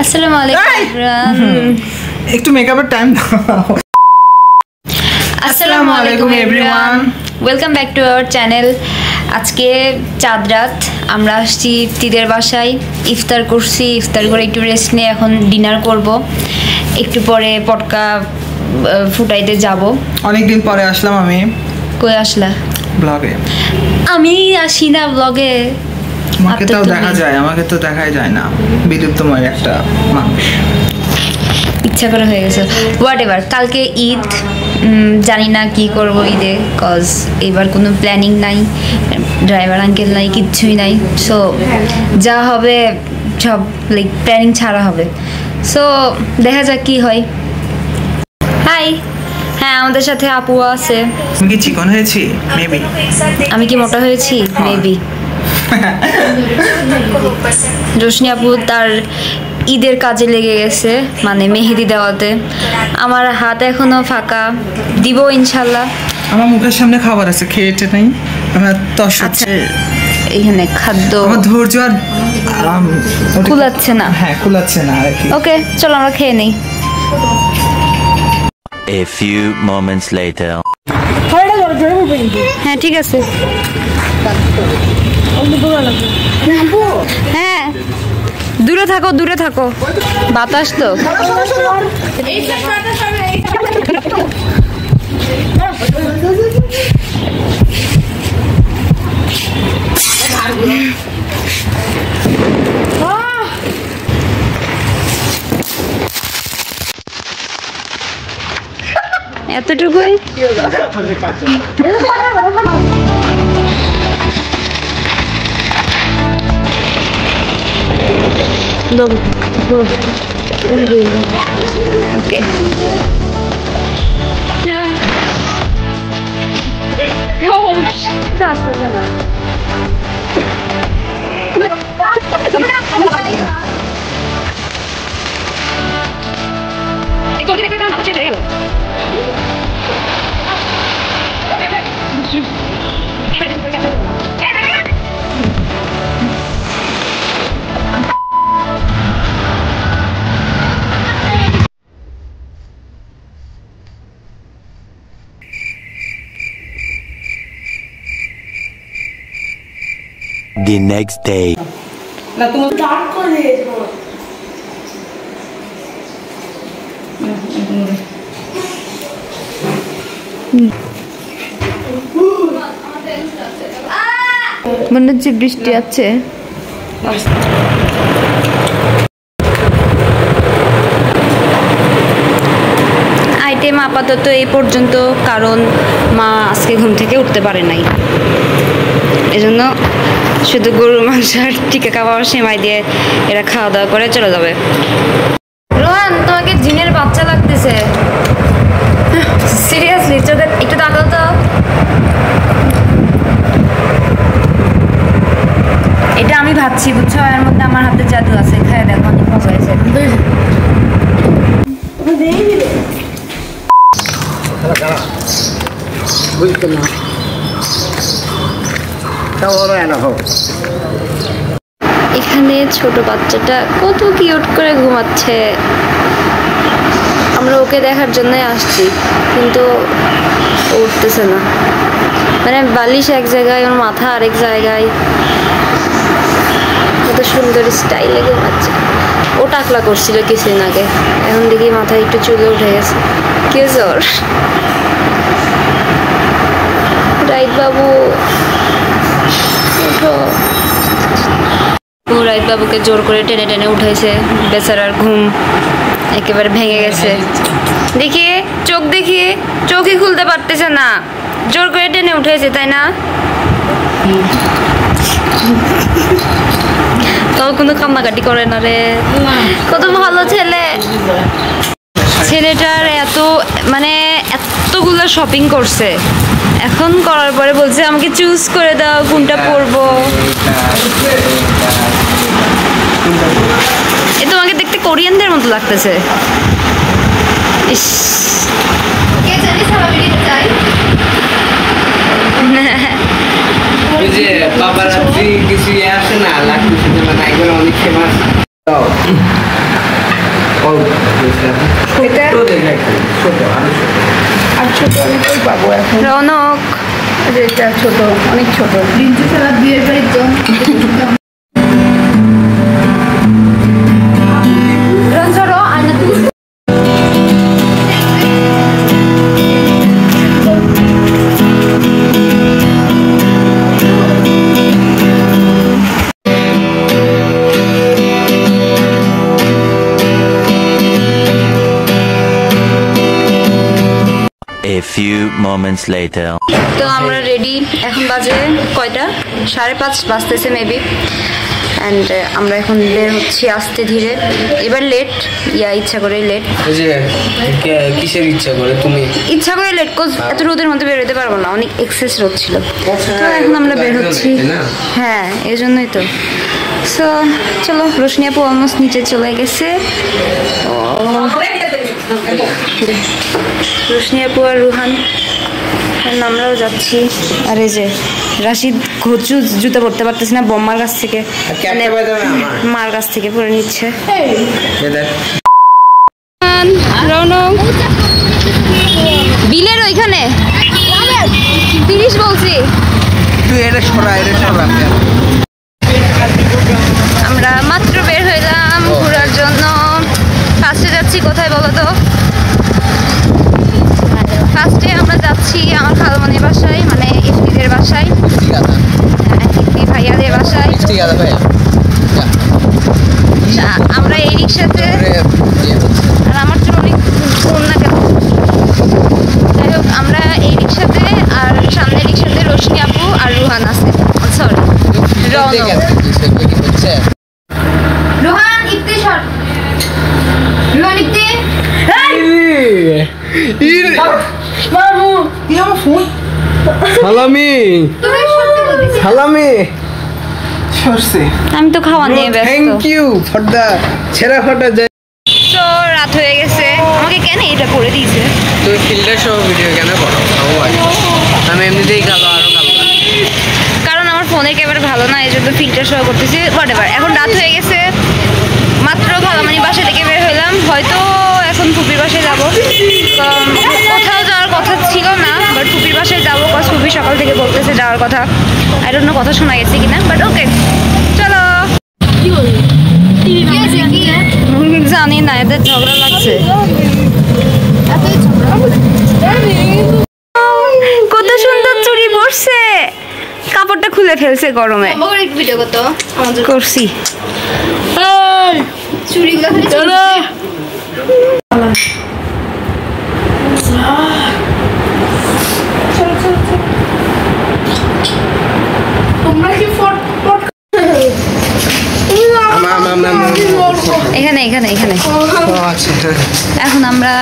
আসসালামু আলাইকুম একটু মেকআপের টাইম দাও। আসসালামু আলাইকুম everyone, welcome back to our channel. আজকে চাঁদ রাত, আমরা আসছি তিদের বাসায়, ইফতার করছি, ইফতার করে একটু রেস্ট নিয়ে এখন ডিনার করব। একটু পরে পটকা ফুটাইতে যাব। অনেকদিন পরে আসলাম আমি। কই আসলা? ব্লগে। আমি আসি না ব্লগে। আমাকে তো দেখা যায়, আমাকে তো দেখাই যায় না, বিদ্যুৎময় একটা মানুষ। ইচ্ছা করে হয়ে গেছে। হোয়াট এভার, কালকে ঈদ, জানি না কি করব ঈদে, কজ এবার কোনো প্ল্যানিং নাই, ড্রাইভার আঙ্কেল নাই, কিচ্ছুই নাই। সো যা হবে সব লাইক প্ল্যানিং ছাড়া হবে। সো দেখা যাক কি হয়। হাই, হ্যাঁ আমাদের সাথে আপু আছে। আমি কি চিকন হয়েছি? মেবি। আমি কি মোটা হয়েছি? মেবি। রোশনি আপু তার ঈদের কাজে লেগে গেছে, মানে মেহেদি দেওয়াতে। আমার হাত এখনো ফাঁকা, দিব ইনশাল্লাহ। আমার মুখের সামনে খাবার আছে, খেয়েছে নাই আমার তস। আচ্ছা, এখানে খাদ্য আমার ধৈর্য আর কুলাচ্ছে না। হ্যাঁ, কুলাচ্ছে না আর কি। ওকে, চলো আমরা খেয়ে নেই। A few moments later. হ্যাঁ ঠিক আছে। হ্যাঁ দূরে থাকো, দূরে থাকো, বাতাস তো। এতটুকুই। Okay. The next day. মনে হচ্ছে বৃষ্টি আছে। আইটেম আপাতত এই পর্যন্ত, কারণ মা আজকে ঘুম থেকে উঠতে পারে নাই, এজন্য শুধু গরুর মাংস আর টিকা কাবাব সেমাই দিয়ে এরা খাওয়া দাওয়া করে চলে যাবে। রোহান, তোমাকে জিনের বাচ্চা লাগতেছে সিরিয়াসলি, চোখে একটু তাকাও তো। এটা আমি ভাবছি, বুঝছো, এর মধ্যে আমার হাতে জাদু আছে, খায় দেখো অনেক মজা হয়েছে। এখানে ছোট বাচ্চাটা কত কিউট করে ঘুমাচ্ছে। আমরা ওকে দেখার জন্যই আসছি, কিন্তু উঠতেছে না, মানে বালিশ এক জায়গায়, ওর মাথা আরেক জায়গায়, কত সুন্দর স্টাইলে ঘুমাচ্ছে। ও টাকলা করছিল কিছুদিন আগে, এখন দেখি মাথায় একটু চুলে উঠে গেছে। কি হয়েছে ওর? রাইট বাবু, রাইট বাবুকে জোর করে টেনে টেনে উঠাইছে, বেচারার ঘুম একেবারে ভেঙে গেছে। দেখিয়ে চোখ, দেখিয়ে চোখই খুলতে পারতেছে না, জোর করে টেনে উঠেছে, তাই না? তো কোনো কান্নাকাটি করে না রে, কত ভালো ছেলে। ছেলেটার এত, মানে এতগুলো শপিং করছে, এখন করার পরে বলছে আমাকে চুজ করে দাও কোনটা পরবো। এ তোমাকে দেখতে কোরিয়ানদের মতো লাগতেছে। ইস, বাবার কিছু আসে না, লাগতেছে অনেক ফেমাস। ছোট আমি কই পাবো এখন? রৌনক এটা ছোট, অনেক ছোট। প্রিন্সেস সারা বিয়ের বাড়ির জন রঞ্জরো আয়না তুই A few moments later. তো আমরা রেডি, এখন বাজে কয়টা? 5:30 বাজতেছে মেবি। অ্যান্ড আমরা এখন বের হচ্ছি আস্তে ধীরে। এবার লেট, ইচ্ছা করে লেট। এই যে কিসের ইচ্ছা করে তুমি? ইচ্ছা করে লেট, কোজ এত রোদের মধ্যে বের হতে পারবো না, অনেক এক্সেস রোদ ছিল। তো এখন আমরা বের হচ্ছি, হ্যাঁ এই জন্যই তো। সো চলো, রোশনি আপু অলমোস্ট নিচে চলে গেছে। রোশনি আপু আর রুহান, আমরাও যাচ্ছি। আর এই যে রাশিদ ঘুচু জুতা পরতে পারতেছে না বম্মার কাছ থেকে, মানে মার কাছ থেকে পরে নিচ্ছে। রৌনক বিলের ওইখানে 30 বলছি। তুই এটা সরা, এটা সরা। আমরা মাত্র বের হইলাম ঘোরার জন্য। ফার্স্টে যাচ্ছি কোথায় বলো তো? ফার্স্টে আমরা যাচ্ছি আমার খালামণির বাসায়, মানে ইফতিদের বাসায়, ইফতি ভাইয়াদের বাসায়। আমরা এই রিক্সাতে, আর আমার তো অনেক ফোন না কেন, যাই হোক আমরা এই রিক্সাতে, আর সামনের রিক্সাতে রোশনি আপু আর রুহান আছে, সরি রৌনক। রুহান ইফতি সর, রুহান ইফতি। সালামি, সালামি। আমি তো খাওয়া নিয়ে ব্যস্ত। থ্যাংক ইউ ফর দা ছেঁড়া ফাটা যায়। তো রাত হয়ে গেছে, আমাকে কেন এটা করে দিয়েছে? তুমি ফিল্টার সহ ভিডিও কেন করো? আমি এমনিতেই কালো, আরো কালো। কারণ আমার ফোনের ক্যামেরা ভালো না, এই জন্য ফিল্টার সহ করতেছি। হোয়াটএভার, এখন রাত হয়ে গেছে, মাত্র খালামণির বাসা থেকে বের হইলাম। হয়তো এখন ফুপির বাসায় যাবো। কোথাও যাওয়ার কথা ছিল না, বাট ফুপির বাসায় যাবো, কজ ফুপি সকাল থেকে বলতেছে যাওয়ার কথা। আই ডোন্ট নো কথা শোনা গেছে কিনা, বাট ওকে চলো। জানি না, এদের ঝগড়া লাগছে। কত সুন্দর চুড়ি পরছে, কাপড়টা খুলে ফেলছে গরমে। ভিডিও করতো করছি চুড়িগুলো তোমরা কি এখানে এখানে এখানে। এখন আমরা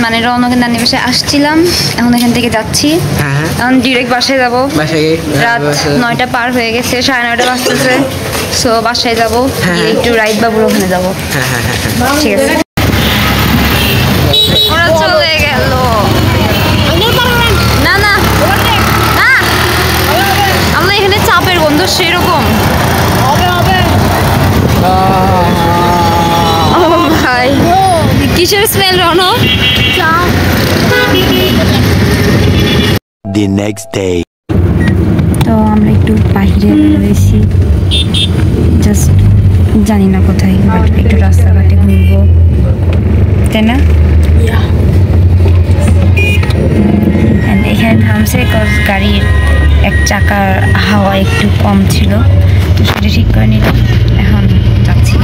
মানে রৌনকের নানি বাসায় আসছিলাম, এখন এখান থেকে যাচ্ছি। এখন ডিরেক্ট বাসায় যাবো। রাত 9টা পার হয়ে গেছে, 9:30 বাজতেছে। সো বাসায় যাবো, একটু রাইড বাবুর ওখানে যাবো। ঠিক আছে, ওরা চলে গেল। না না না, আমরা এখানে চাপের গন্ধ সেরকম। ভাই কিসের smell Rono? The next day. তো আমরা একটু বাইরে রয়েছি, জাস্ট জানি না কোথায়, বাট একটু রাস্তাঘাটে ঘুরবো, তাই না? এখানে থামছে কজ গাড়ির এক চাকার হাওয়া একটু কম ছিল, তো সেটা ঠিক করে নিলাম। এখন যাচ্ছি।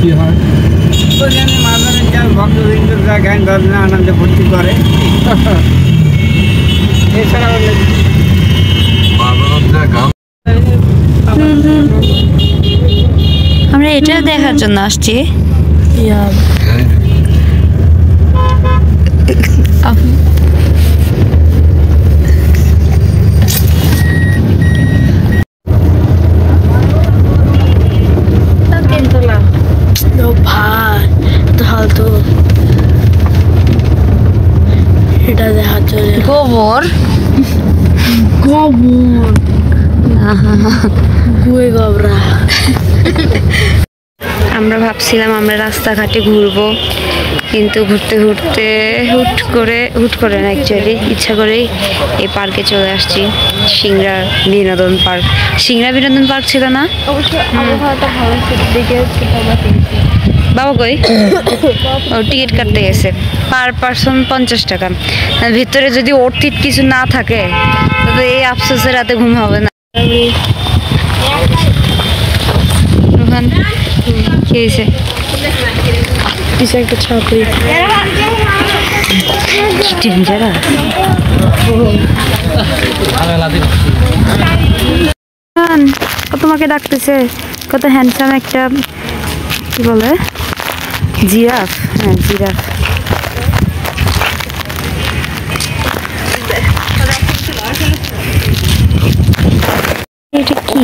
কি হয় ভক্তবৃন্দরা জ্ঞান ধর্মে আনন্দে ভর্তি করে। এছাড়া আমরা এটা দেখার জন্য আসছি। এটা দেখা চলে গোবর গোবর আমরা ভাবছিলাম আমরা রাস্তাঘাটে ঘুরবো, কিন্তু ঘুরতে ঘুরতে হুট করে না, অ্যাকচুয়ালি ইচ্ছা করেই এই পার্কে চলে আসছি। সিংড়া বিনোদন পার্ক। সিংড়া বিনোদন পার্ক ছিল না? বাবা কই? ও টিকিট কাটতে গেছে। পার পার্সন 50 টাকা। ভিতরে যদি অর্থিত কিছু না থাকে তবে এই আফসোসের রাতে ঘুম হবে না। রোহান কি হয়েছে? কিছু একটা ছাপড়ি তোমাকে ডাকতেছে। কত হ্যান্ডসাম একটা, কি বলে, জিরাফ। হ্যাঁ, জিরাফ। এটা কি?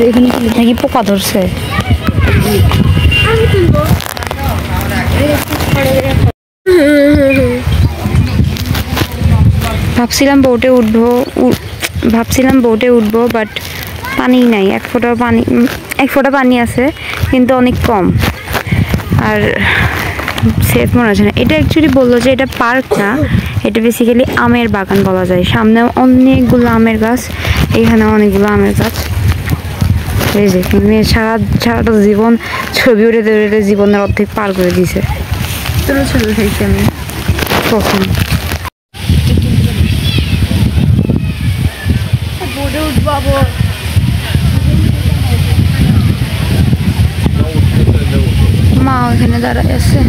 এখানে নাকি পোকা ধরছে। ভাবছিলাম বোটে উঠবো বাট পানি নাই। এক ফোঁটা পানি আছে কিন্তু অনেক কম, আর সেফ মনে হচ্ছে না। এটা অ্যাকচুয়ালি বললো যে এটা পার্ক না, এটা বেসিক্যালি আমের বাগান বলা যায়। সামনে অনেকগুলো আমের গাছ, এখানে অনেকগুলো আমের গাছ। এই যে সারাটা জীবন ছবি উঠে জীবনের অর্ধেক পার করে দিয়েছে। তোরা ছোট থাকছি আমি কখন মা ওখানে দাঁড়ায় আছে।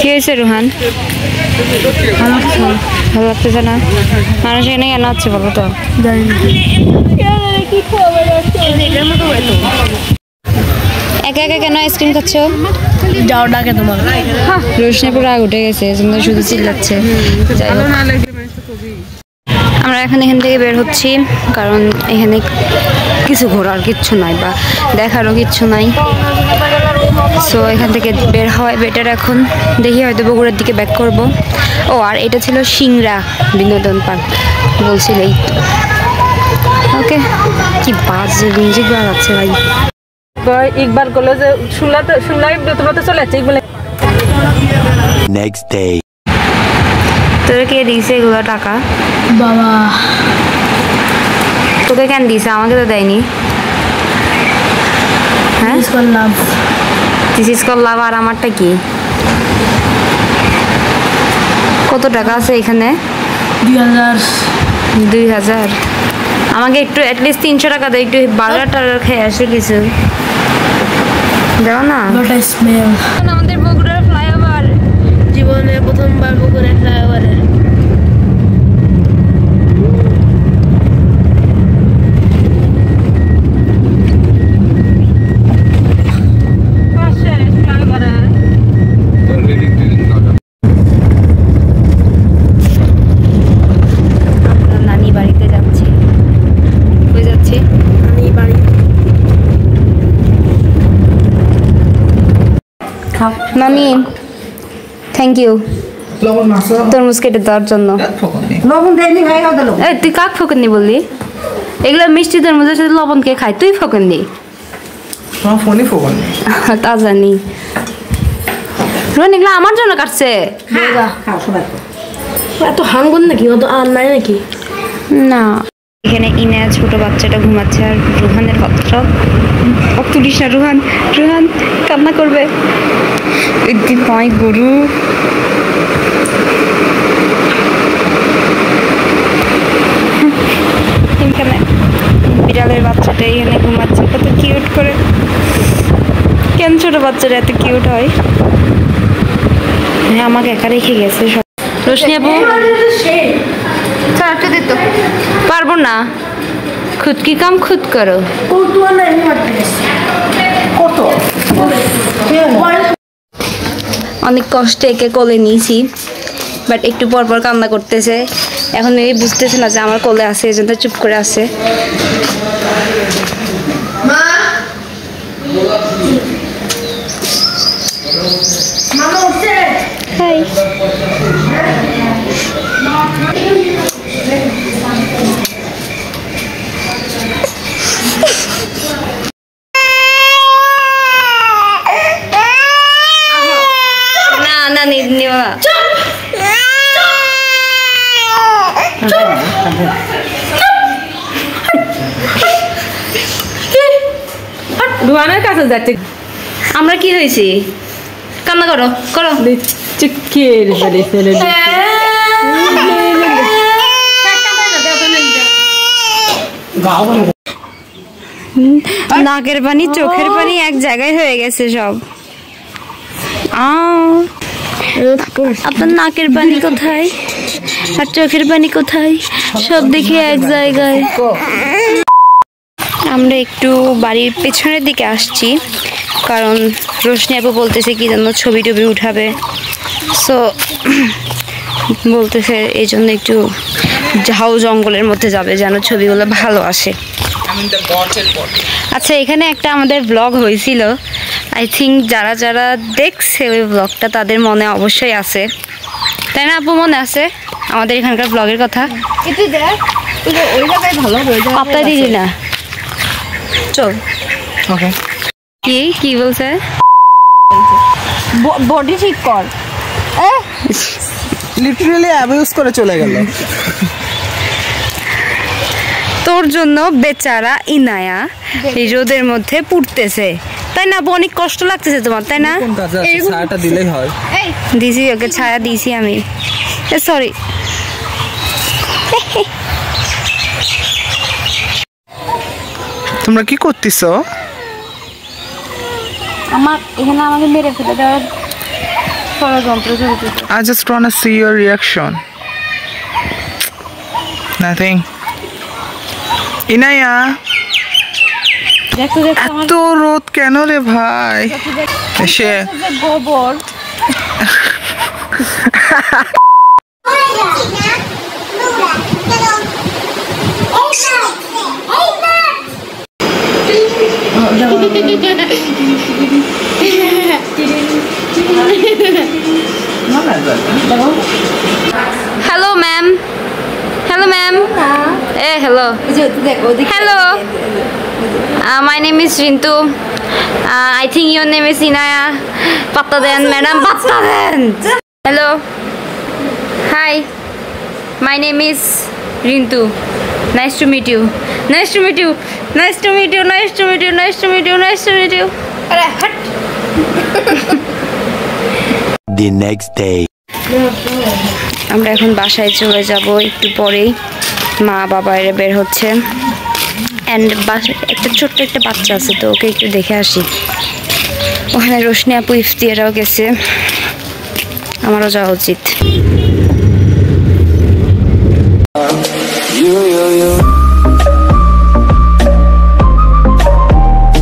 কি হয়েছে রোহান? ভালো লাগতেছে না? মানুষ এখানে কেন আছে বলো তো? একা একা কেন আইসক্রিম খাচ্ছ? যাও ডাকে তোমার। রোশনি পুরো আগ উঠে গেছে, শুধু চিল্লাচ্ছে। আমরা এখান থেকে বের হচ্ছি, কারণ এখানে কিছু ঘোরার কিচ্ছু নাই বা দেখারও কিচ্ছু নাই। সো এখান থেকে বের হয় বেটার। এখন দেখি হয়তো বগুড়ার দিকে ব্যাক করব। ও আর এটা ছিল সিংড়া বিনোদন পার্ক বলছিলেই। ওকে, কি বাজে মিউজিক বাজাচ্ছে ভাই। একবার বলে যে তোমরা তো চলে যাচ্ছে বলে। Next day. তোরা কে দিয়েছে এগুলো টাকা? বাবা তোকে কেন দিয়েছে? আমাকে তো দেয়নি। হ্যাঁ, দিস করলাম। আর আমারটা কি? কত টাকা আছে এখানে? 2000। আমাকে একটু অ্যাটলিস্ট 300 টাকা দেয়, একটু বার্গার টার্গার খেয়ে আসে কিছু দাও না। আমাদের বগুড়ার ফ্লাইওভার, জীবনে প্রথমবার বগুড়া ফ্লাইওভারে। নানি বাড়িতে যাচ্ছি। কই যাচ্ছি? নানি বাড়ি। নানি থ্যাংক ইউ তরমুজ কেটে দেওয়ার জন্য। তুই কাক ফকননি বললি? এগুলো মিষ্টি তরমুজের সাথে লবণ কে খায়? তুই ফকননি? তা জানি। রোহন এগুলো আমার জন্য কাটছে। এত হাঙ্গুন নাকি? অত আর নাই নাকি? না, এখানে ইনে ছোট বাচ্চাটা ঘুমাচ্ছে, আর রোহানের বাচ্চা তুলিস না। রোহান কান্না করবে। একদিন নয় গরু। এখানে বিড়ালের বাচ্চাটা এখানে ঘুমাচ্ছে, কত কিউট করে। কেন ছোট বাচ্চারা এত কিউট হয়? হ্যাঁ, আমাকে একা রেখে গেছে সব। রোশনি আপু পারবো না, খুদ কি কাম খুদ করো। অনেক কষ্টে একে কোলে নিয়েছি, বাট একটু পর পর কান্না করতেছে। এখন এই বুঝতেছে না যে আমার কোলে আছে, এই জন্য চুপ করে আছে। হাই। না না নিও না। রুহানের কাছে যাচ্ছে। আমরা কি হয়েছি? কান্না করো করো। চিকের ফেলে ফেলে নাকের পানি চোখের পানি এক জায়গায় হয়ে গেছে সব। আপনার নাকের পানি কোথায় আর চোখের পানি কোথায়? সব দেখে এক জায়গায়। আমরা একটু বাড়ির পেছনের দিকে আসছি, কারণ রোশনি আপু বলতেছে কি যেন ছবি টবি উঠাবে, সো বলতেছে এই জন্য একটু ঝাউ জঙ্গলের মধ্যে যাবে যেন ছবিগুলো ভালো আসে। আচ্ছা, এখানে একটা আমাদের ব্লগ হয়েছিল, আই থিঙ্ক যারা যারা দেখছে ওই ব্লগটা তাদের মনে অবশ্যই আছে, তাই না আপু? মনে আছে আমাদের এখানকার ব্লগের কথা? পাত্তা দিলি না, চল। কি বলছে? বডি ঠিক কর। লিটারালি অ্যাবিউজ করে চলে গেল। তোর জন্য বেচারা ইনায়া এই রোদের মধ্যে পুড়তেছে, তাই না? অনেক কষ্ট লাগতেছে তোমার, তাই না? ছায়াটা দিলেই হয়। দিছি, ওকে ছায়া দিছি আমি। সরি। তোমরা কি করতেছো? এখানে আমাকে মেরে ফেলে দেওয়ার ষড়যন্ত্র চলতেছে। I just wanna see your reaction. Nothing. Inaya, দেখো এত রোদ কেন রে ভাই? এসে গোবর। Hello ma'am, hello ma'am, hello hello, my name is রিন্তু, I think your name is Inaya. পাত্তা দেন ম্যাডাম, পাত্তা দেন। Hello, high, my name is রিন্তু, nice to meet you, nice to meet you, nice to meet you, nice to meet you, nice to meet you, nice to meet you. আরে হাট। The next day. আমরা এখন বাসায় চলে যাব একটু পরেই, মা বাবা এরা বের হচ্ছে, অ্যান্ড বাসায় একটা ছোট্ট একটা বাচ্চা আছে, তো ওকে একটু দেখে আসি। ওখানে রোশনি আপু ইফতিয়ারাও গেছে, আমারও যাওয়া উচিত।